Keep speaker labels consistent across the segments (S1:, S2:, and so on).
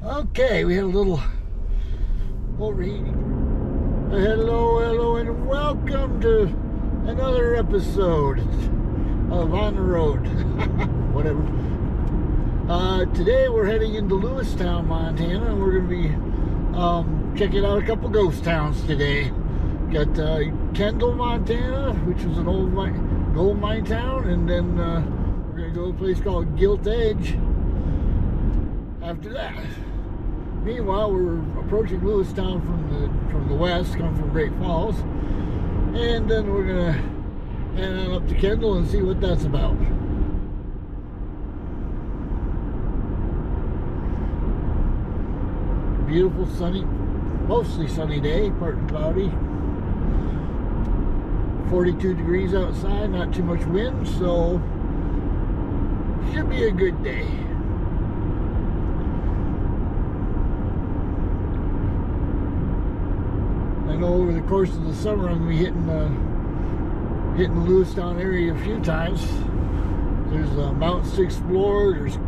S1: Okay, we had a little overheating. Hello, and welcome to another episode of On the Road. Whatever. Today we're heading into Lewistown, Montana, and we're going to be checking out a couple ghost towns today. Got Kendall, Montana, which is an old gold mine town, and then we're going to go to a place called Gilt Edge after that. Meanwhile, we're approaching Lewistown from the west, coming from Great Falls, and then we're gonna head on up to Kendall and see what that's about. Beautiful, sunny, mostly sunny day, partly cloudy. 42 degrees outside, not too much wind, so should be a good day. I know over the course of the summer I'm going to be hitting the Lewistown area a few times. There's mountains to explore, there's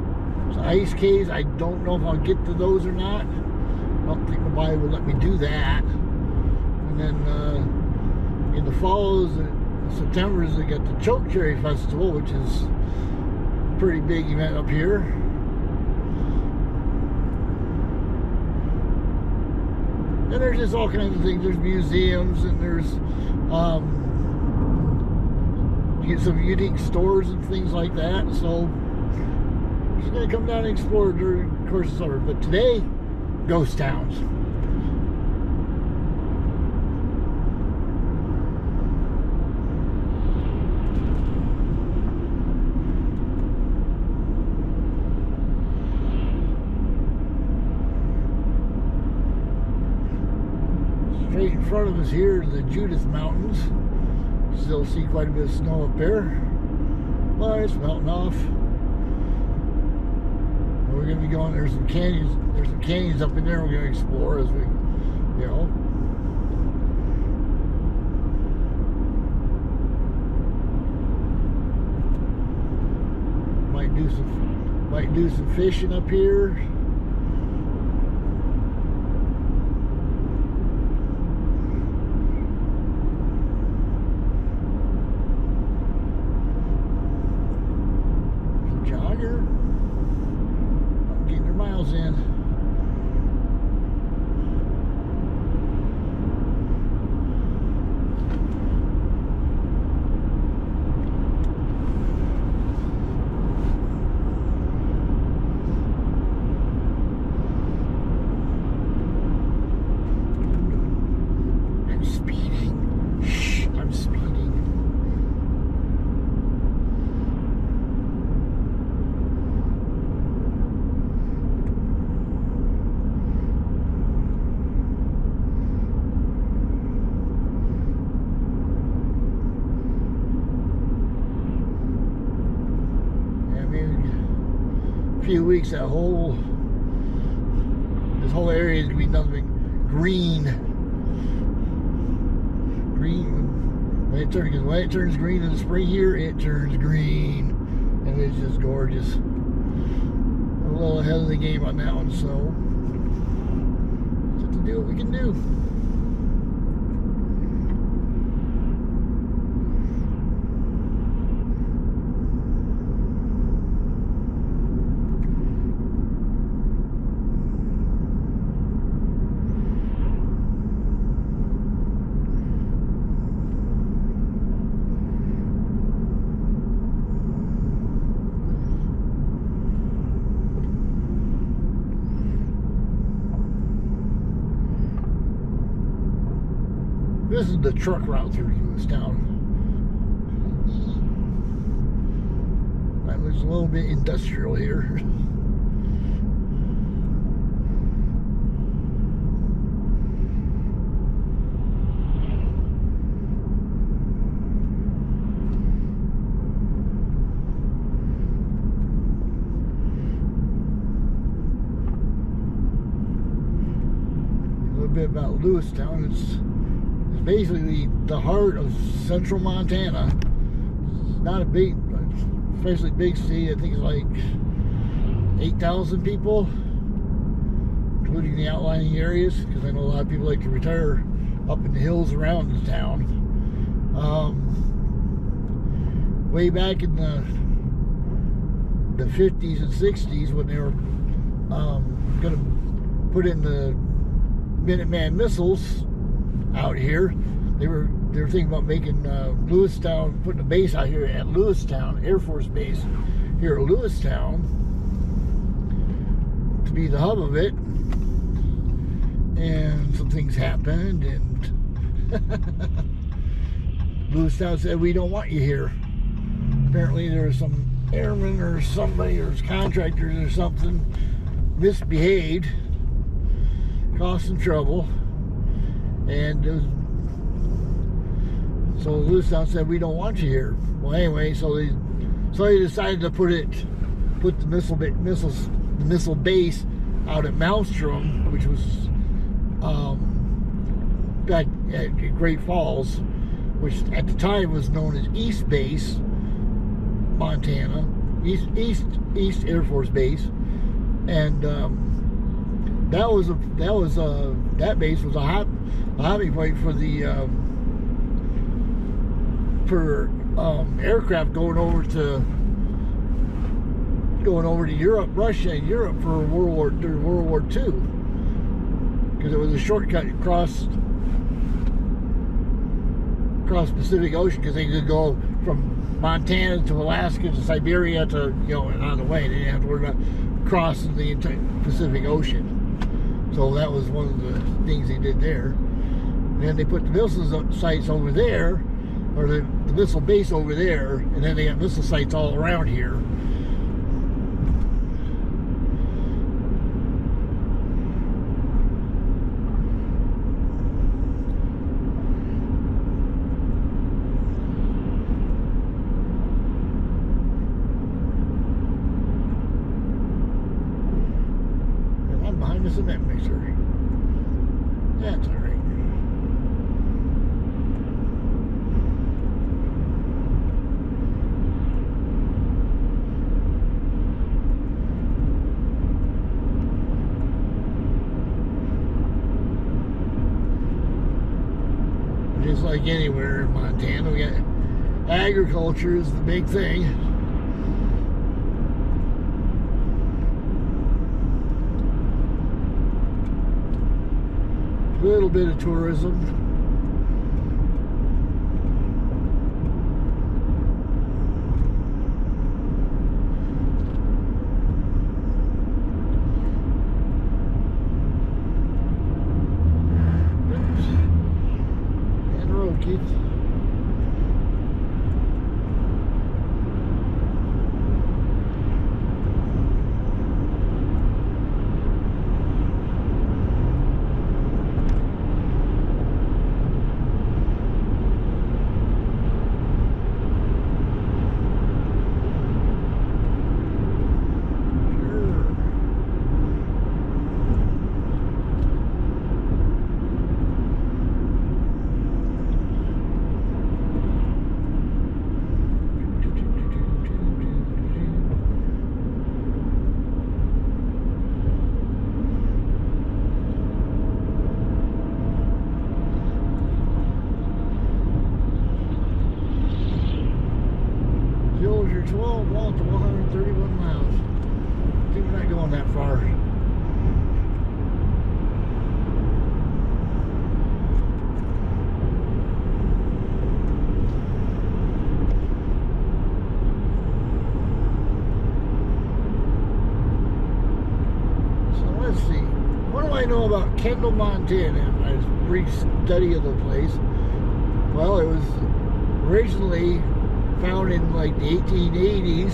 S1: ice caves. I don't know if I'll get to those or not. I don't think nobody will let me do that. And then in the falls, September, they got the Choke Cherry Festival, which is a pretty big event up here. And there's just all kinds of things. There's museums, and there's you get some unique stores and things like that. So just gonna come down and explore during the course of summer. But today, ghost towns. Straight in front of us here is the Judith Mountains. Still see quite a bit of snow up there, but it's melting off. We're going to be going. There's some canyons. There's some canyons up in there. We're going to explore as we, might do some fishing up here. Getting their miles in. I'm speeding. Shh, I'm speeding. Few weeks, this whole area is gonna be nothing but green. When it turns green in the spring here, it turns green, and it's just gorgeous. I'm a little ahead of the game on that one, so just to do what we can do. This is the truck route through Lewistown. It's a little bit industrial here. A little bit about Lewistown. It's basically the heart of central Montana. It's not a big, especially big city. I think it's like 8,000 people. including the outlying areas, because I know a lot of people like to retire up in the hills around the town. Way back in the 50s and 60s, when they were going to put in the Minuteman missiles out here, they were thinking about making Lewistown, putting a base out here at Lewistown, Air Force Base here at Lewistown, to be the hub of it. And some things happened, and Lewistown said, we don't want you here. Apparently there was some airmen or somebody, or contractors or something, misbehaved, caused some trouble, and so Lewistown said, we don't want you here. Well, anyway, so they decided to put the missile base out at Maelstrom, which was back at Great Falls, which at the time was known as East Base, Montana, East Air Force Base, and that base was a hobby point for the aircraft going over to Europe, Russia and Europe for during World War II, because it was a shortcut across Pacific Ocean, because they could go from Montana to Alaska to Siberia to, and on the way. They didn't have to worry about crossing the entire Pacific Ocean. So that was one of the things they did there. And then they put the missile sites over there, or the missile base over there, and then they got missile sites all around here. A cement mixer. That's all right. Just like anywhere in Montana, we got agriculture is the big thing. A little bit of tourism. And the road, kids. You're 12 miles to 131 miles. I think we're not going that far. So let's see. What do I know about Kendall, Montana? My brief study of the place. Well, it was originally found in like the 1880s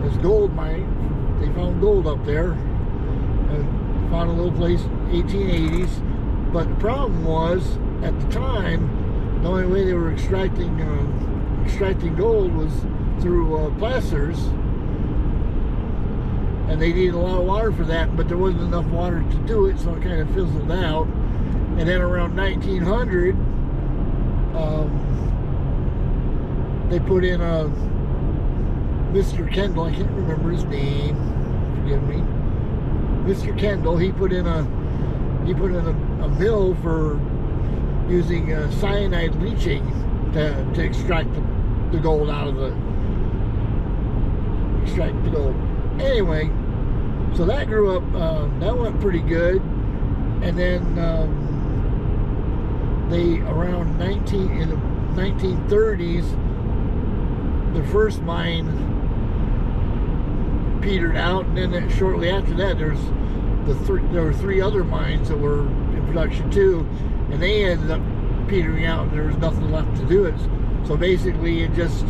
S1: as gold mine. They found gold up there and found a little place 1880s, but the problem was at the time the only way they were extracting gold was through placers, and they needed a lot of water for that, but there wasn't enough water to do it, so it kind of fizzled out. And then around 1900 they put in a Mr. Kendall, I can't remember his name, forgive me, Mr. Kendall, he put in a mill for using cyanide leaching to extract the gold out of the gold. Anyway, so that grew up. That went pretty good, and then they around in the 1930s, the first mine petered out, and then shortly after that, there were 3 other mines that were in production too, and they ended up petering out, and there was nothing left to do it. So basically, it just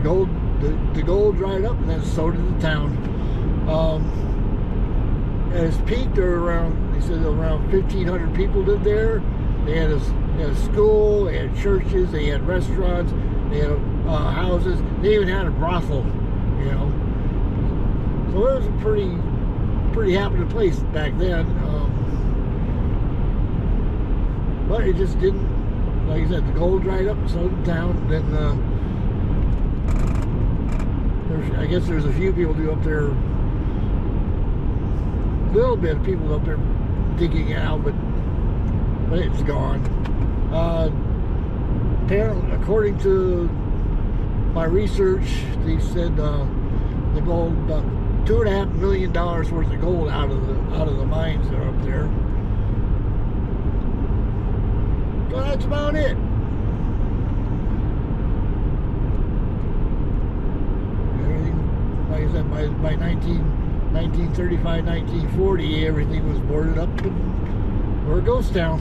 S1: the gold dried up, and then so did the town. At its peak, there were they said around 1,500 people lived there. They had a school, they had churches, they had restaurants, they had houses. They even had a brothel, you know. So it was a pretty happening place back then. But it just didn't, like I said, the gold dried up, so did the town. Then I guess there's a few people who up there, a little bit of people up there digging it out, but it's gone. Apparently, according to my research, they said the gold, about $2.5 million worth of gold out of the mines that are up there. So that's about it. Everything, like I said, by 1935, 1940, everything was boarded up or a ghost town.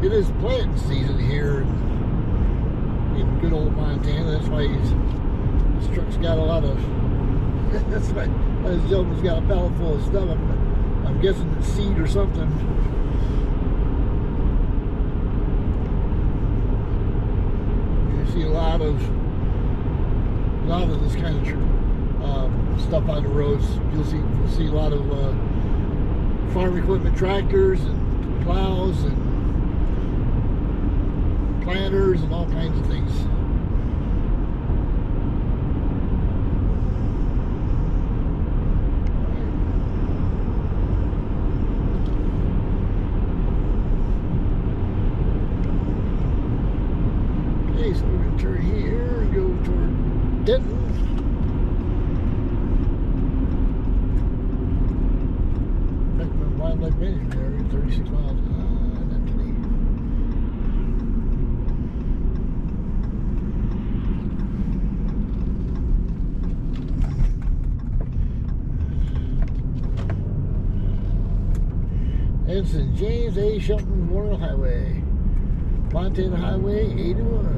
S1: It is planting season here in good old Montana. That's why this truck's got a lot of. That's why this gentleman's got a pallet full of stuff. I'm guessing it's seed or something. You see a lot of this kind of stuff on the roads. You'll see a lot of farm equipment, tractors and plows and planters and all kinds of things. Okay, so we're going to turn here and go toward Denton. Beckman Wildlife Management Area, 36 miles. Residents in James A. Shelton Memorial Highway, Montana Highway 81.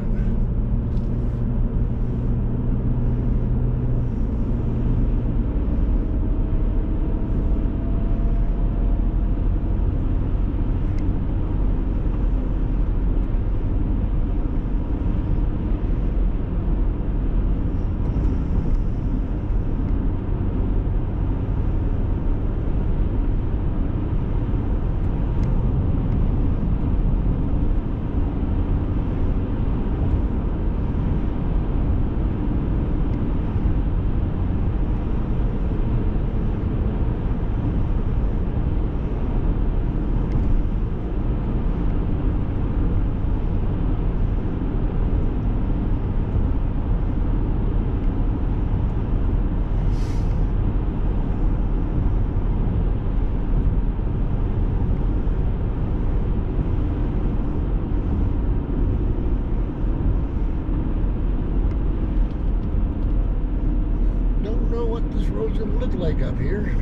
S1: This road's gonna look like up here.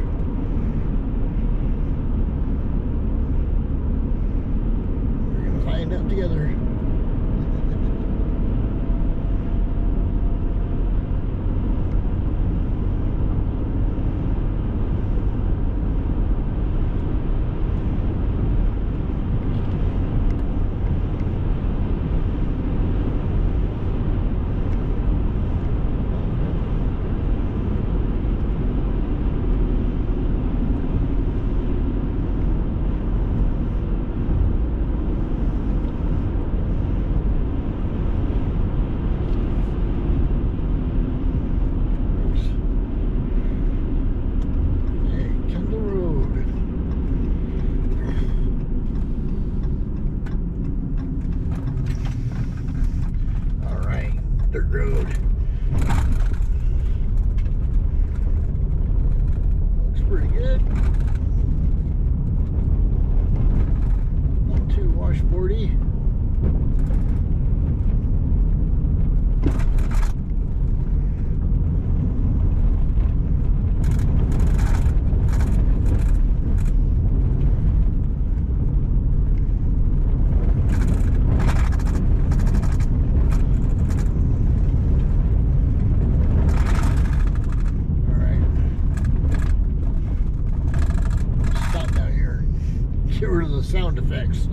S1: We're gonna find out together. Dirt road. Looks pretty good. Not too washboardy. Get rid of the sound effects.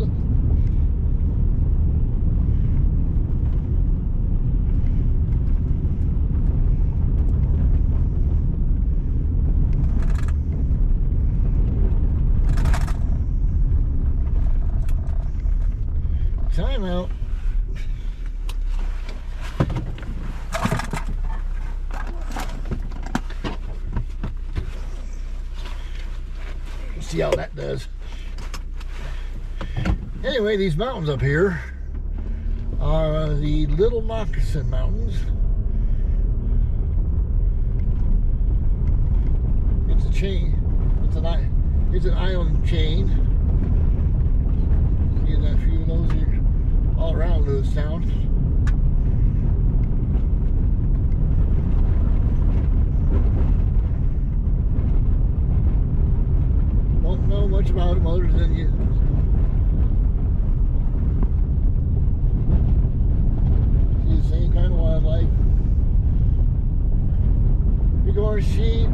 S1: Time out. See how that does. Anyway, these mountains up here are the Little Moccasin Mountains. It's a chain. It's an island chain. See a few of those here all around Lewistown. Don't know much about them other than you. Same kind of wildlife. Bighorn sheep,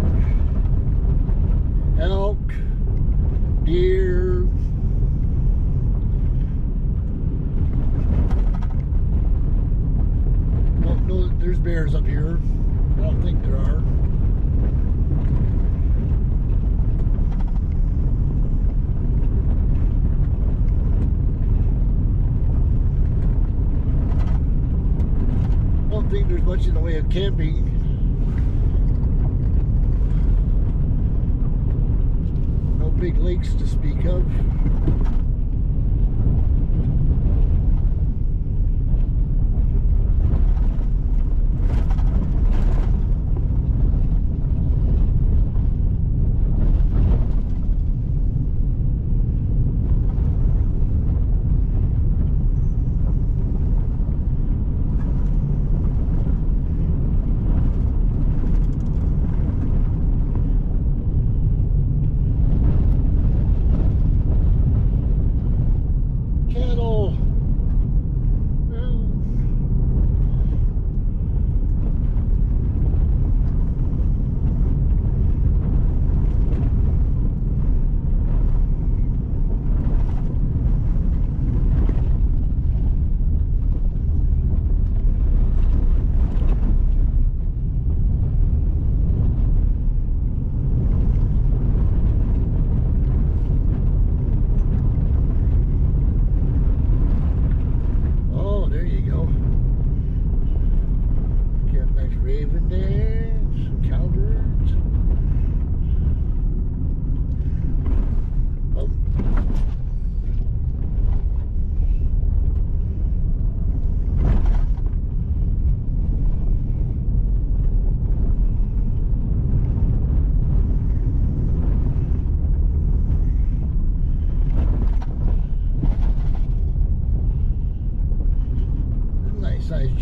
S1: elk, deer. Don't know that there's bears up here. I don't think there are. I don't think there's much in the way of camping. No big lakes to speak of.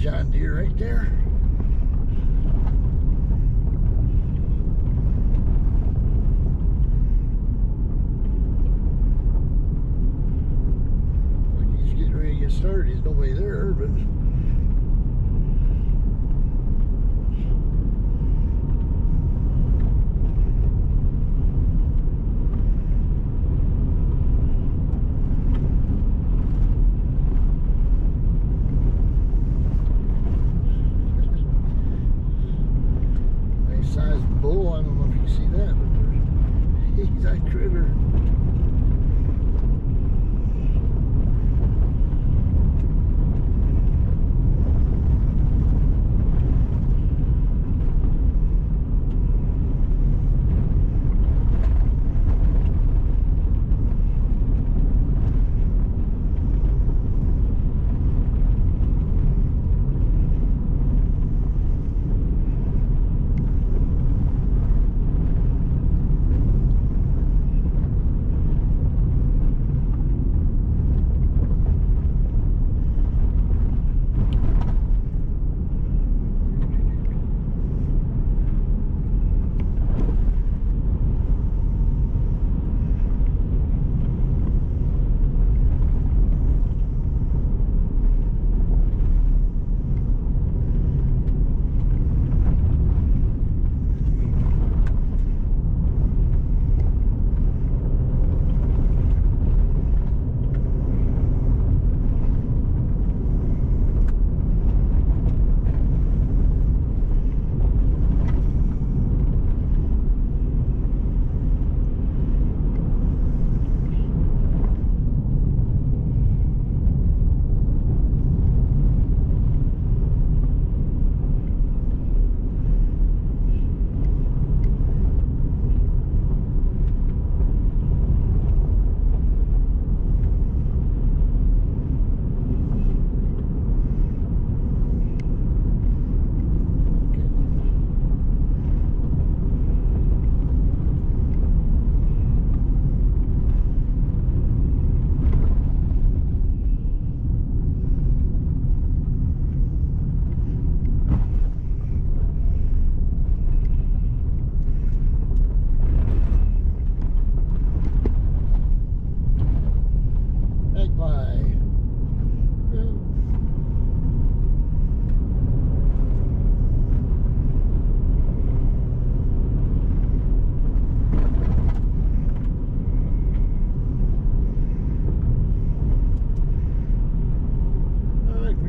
S1: John Deere right there. He's getting ready to get started. There's nobody there, but bull. I don't know if you see that, but he's a critter.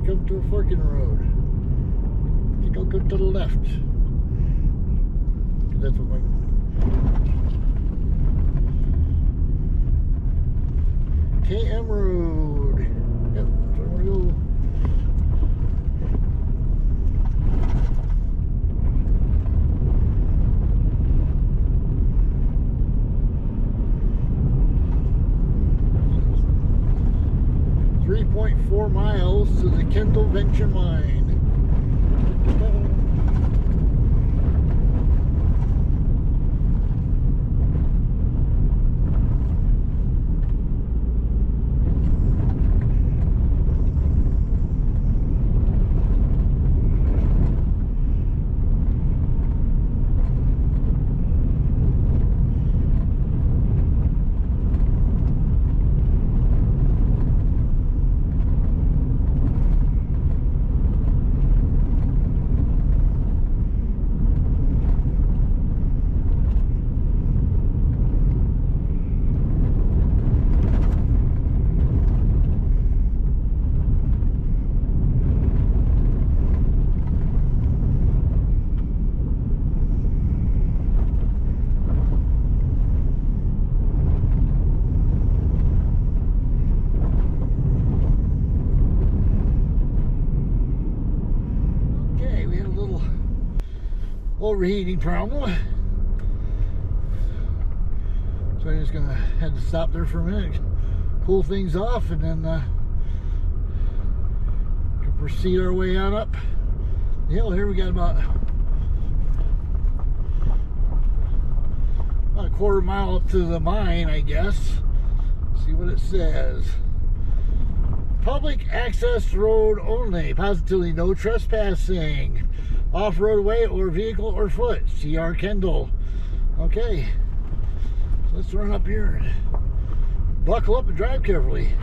S1: Come to a fork in the road. I think I'll go to the left. That's what my KM Road. Yep, that's where I want to go. 3.4 miles to the Kendall Venture Mine. 'em. Okay, we had a little overheating problem. So I'm just gonna have to stop there for a minute, cool things off, and then proceed our way on up the hill. Here we got about a quarter mile up to the mine, I guess. See what it says. Public access road only. Positively no trespassing. Off-roadway or vehicle or foot. CR Kendall. Okay. So let's run up here and buckle up and drive carefully.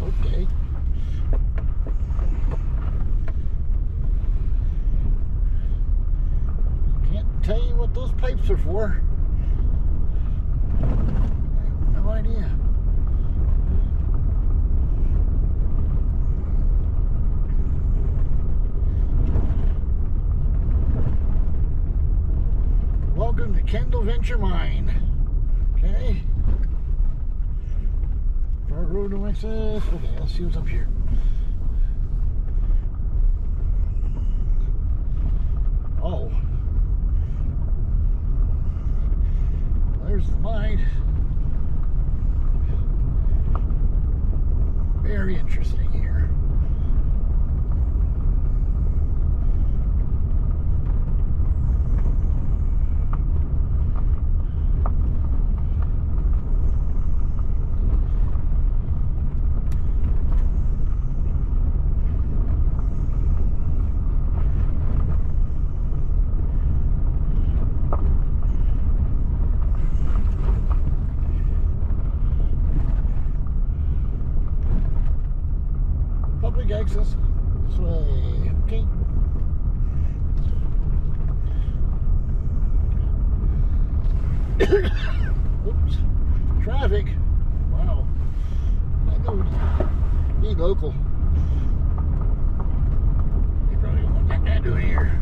S1: Okay. Can't tell you what those pipes are for. I have no idea. Welcome to Kendall Venture Mine. Okay. Road no access. Okay, let's see what's up here. Oh. There's the mine. Very interesting here. Access this way. Okay. Oops. Traffic. Wow. I know. Be local. They probably don't want that guy doing here.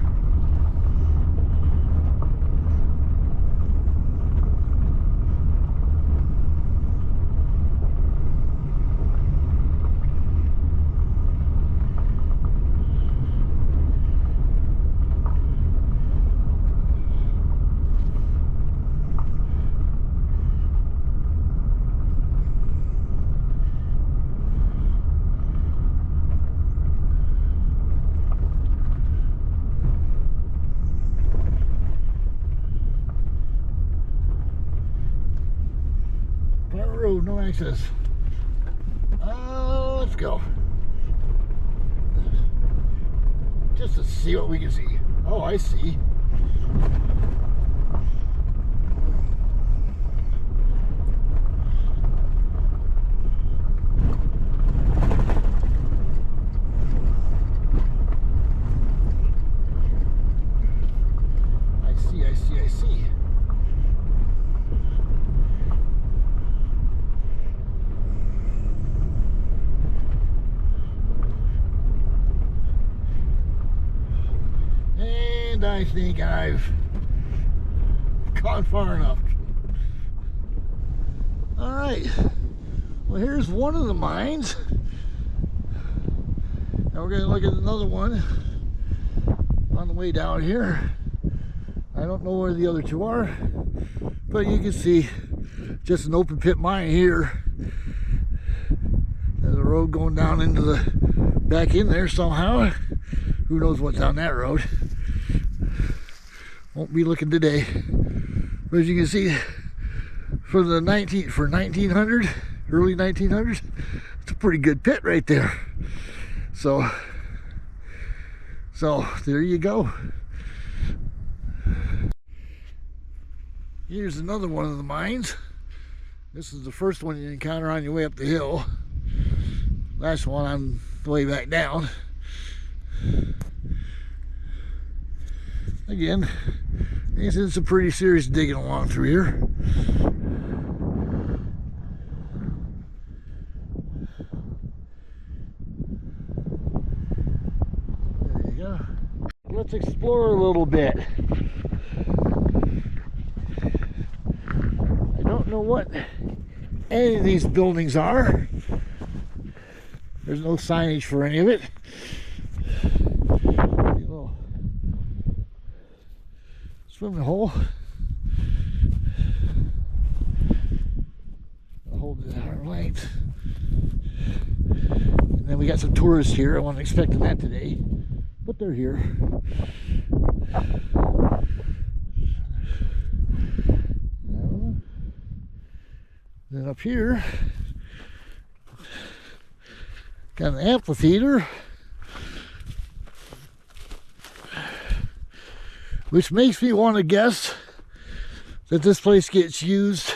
S1: Road, no access. Let's go. Just to see what we can see. Oh, I see. I see. I think I've gone far enough. All right. Well, here's one of the mines. Now we're going to look at another one on the way down here. I don't know where the other two are, but you can see just an open pit mine here. There's a road going down into the back in there somehow. Who knows what's down that road? Won't be looking today. But as you can see, for 1900, early 1900s, it's a pretty good pit right there. So there you go. Here's another one of the mines. This is the first one you encounter on your way up the hill. Last one on the way back down. Again, it's a pretty serious digging along through here. There you go. let's explore a little bit. I don't know what any of these buildings are. There's no signage for any of it. A little swimming hole. Hold it at arm's length. And then we got some tourists here. I wasn't expecting that today, but they're here. Then up here, got an amphitheater, which makes me want to guess that this place gets used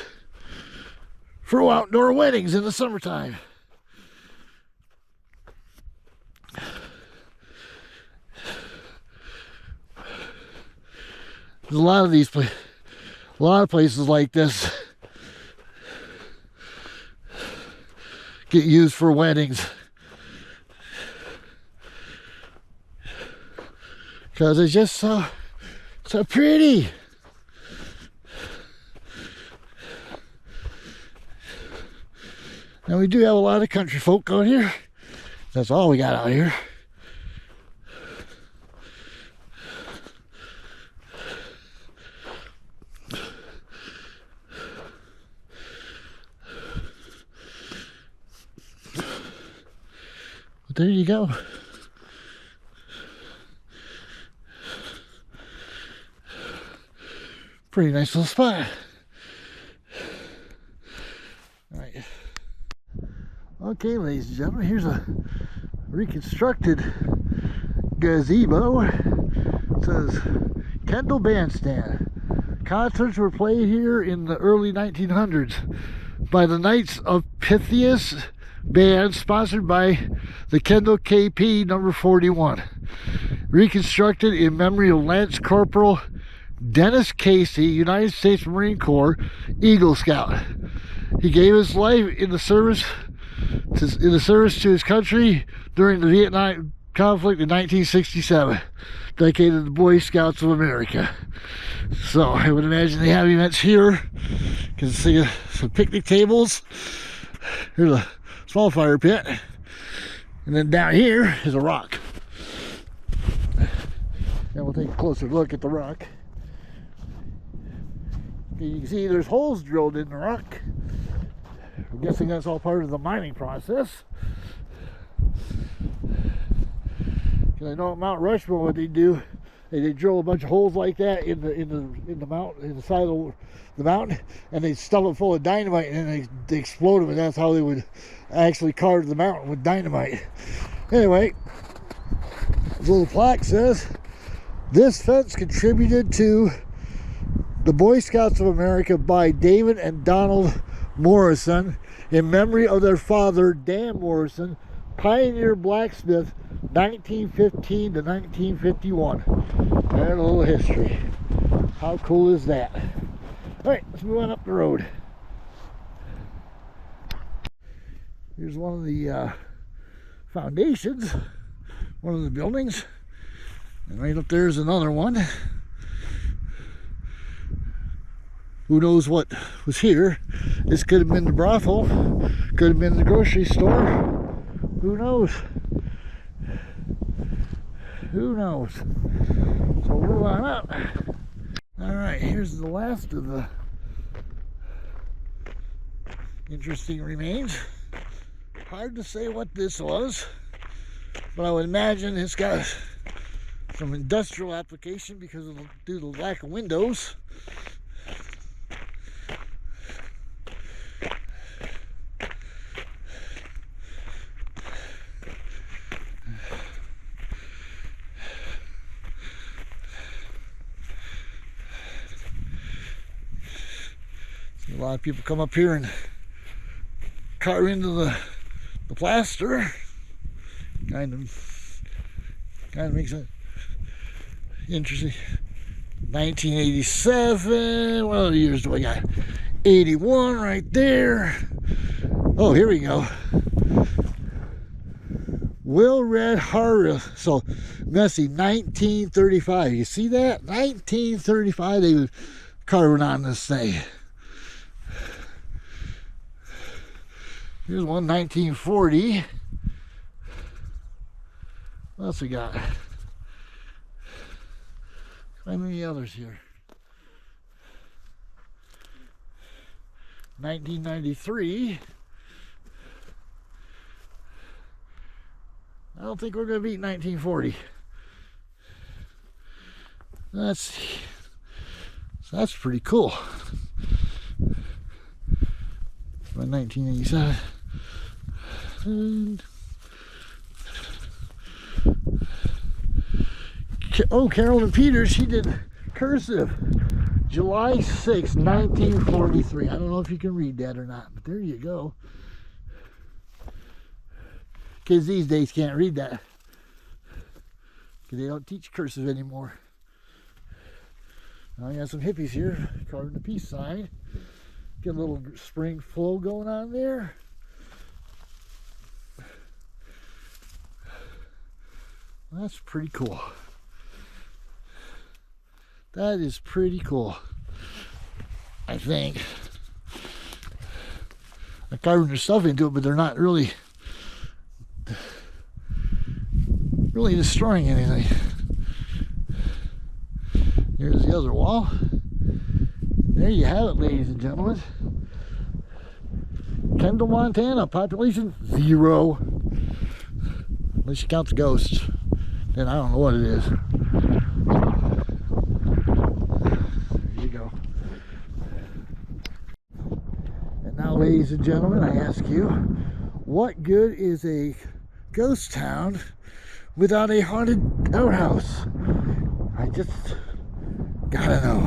S1: for outdoor weddings in the summertime. There's a lot of these places, a lot of places like this get used for weddings because it's just so pretty. And we do have a lot of country folk out here. That's all we got out here. But there you go. Pretty nice little spot. All right. Okay, ladies and gentlemen, here's a reconstructed gazebo. It says Kendall Bandstand. Concerts were played here in the early 1900s by the Knights of Pythias band, sponsored by the Kendall KP number 41. Reconstructed in memory of Lance Corporal Dennis Casey, United States Marine Corps Eagle Scout. He gave his life in the service to his country during the Vietnam conflict in 1967. Dedicated to the Boy Scouts of America. So I would imagine they have events here. You can see some picnic tables. Here's a small fire pit. And then down here is a rock. And we'll take a closer look at the rock. You can see there's holes drilled in the rock. I'm guessing that's all part of the mining process. Because I know at Mount Rushmore what they do, they drill a bunch of holes like that in the mountain, in the side of the mountain, and they stuff it full of dynamite, and then they explode them, and that's how they would actually carve the mountain with dynamite. Anyway, this little plaque says, "This fence contributed to the Boy Scouts of America by David and Donald Morrison in memory of their father, Dan Morrison, pioneer blacksmith, 1915 to 1951. And a little history. How cool is that? All right, let's move on up the road. Here's one of the foundations, one of the buildings, and right up there is another one. Who knows what was here? This could have been the brothel, could have been the grocery store. Who knows? Who knows? So we'll move on up. All right, here's the last of the interesting remains. Hard to say what this was, but I would imagine it's got some industrial application because of due to the lack of windows. A lot of people come up here and carve into the plaster. Kind of makes it interesting. 1987. What other years do I got? 81 right there. Oh, here we go. Will Red Harvest. So messy, 1935. You see that? 1935 they were carving on this thing. Here's one, 1940. What else we got? How many others here? 1993. I don't think we're going to beat 1940. That's pretty cool. 1987. Oh, Carolyn Peters, she did cursive. July 6, 1943. I don't know if you can read that or not, but there you go. Kids these days can't read that because they don't teach cursive anymore. Now you got some hippies here carving the peace sign. Get a little spring flow going on there. That's pretty cool. That is pretty cool, I think. They're carving their stuff into it, but they're not really destroying anything. Here's the other wall. There you have it, ladies and gentlemen. Kendall, Montana, population 0. Unless you count the ghosts. Then I don't know what it is. There you go. And now, ladies and gentlemen, I ask you, what good is a ghost town without a haunted outhouse? I just gotta know.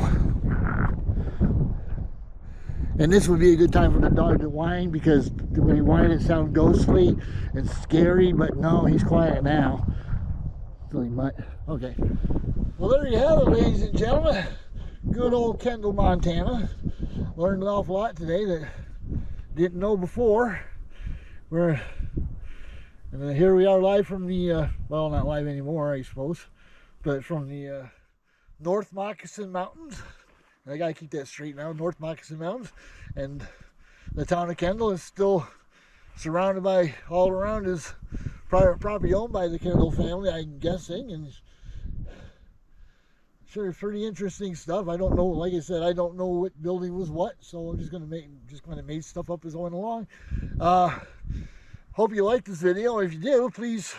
S1: And this would be a good time for the dog to whine, because when he whined it sounded ghostly and scary, but no, he's quiet now. So he might. Okay. Well, there you have it, ladies and gentlemen. Good old Kendall, Montana. Learned an awful lot today that didn't know before. And here we are live from the, well, not live anymore, I suppose, but from the North Moccasin Mountains. And I gotta keep that straight now, North Moccasin Mountains. And the town of Kendall is still surrounded by, all around is private property owned by the Kendall family, I'm guessing. And sure, pretty interesting stuff. I don't know, like I said, I don't know what building was what, so I'm just gonna make stuff up as I went along. Hope you liked this video. If you do, please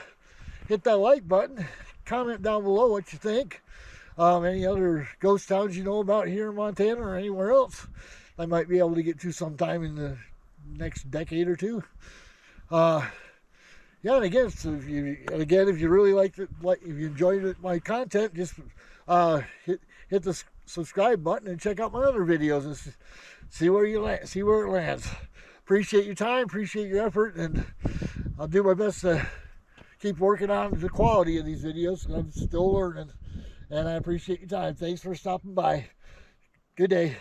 S1: hit that like button. Comment down below what you think. Any other ghost towns you know about here in Montana or anywhere else I might be able to get to sometime in the next decade or two. Yeah, and again, if you really liked it, if you enjoyed my content, just hit the subscribe button and check out my other videos and see where it lands. Appreciate your time, appreciate your effort, and I'll do my best to keep working on the quality of these videos. I'm still learning, and I appreciate your time. Thanks for stopping by. Good day.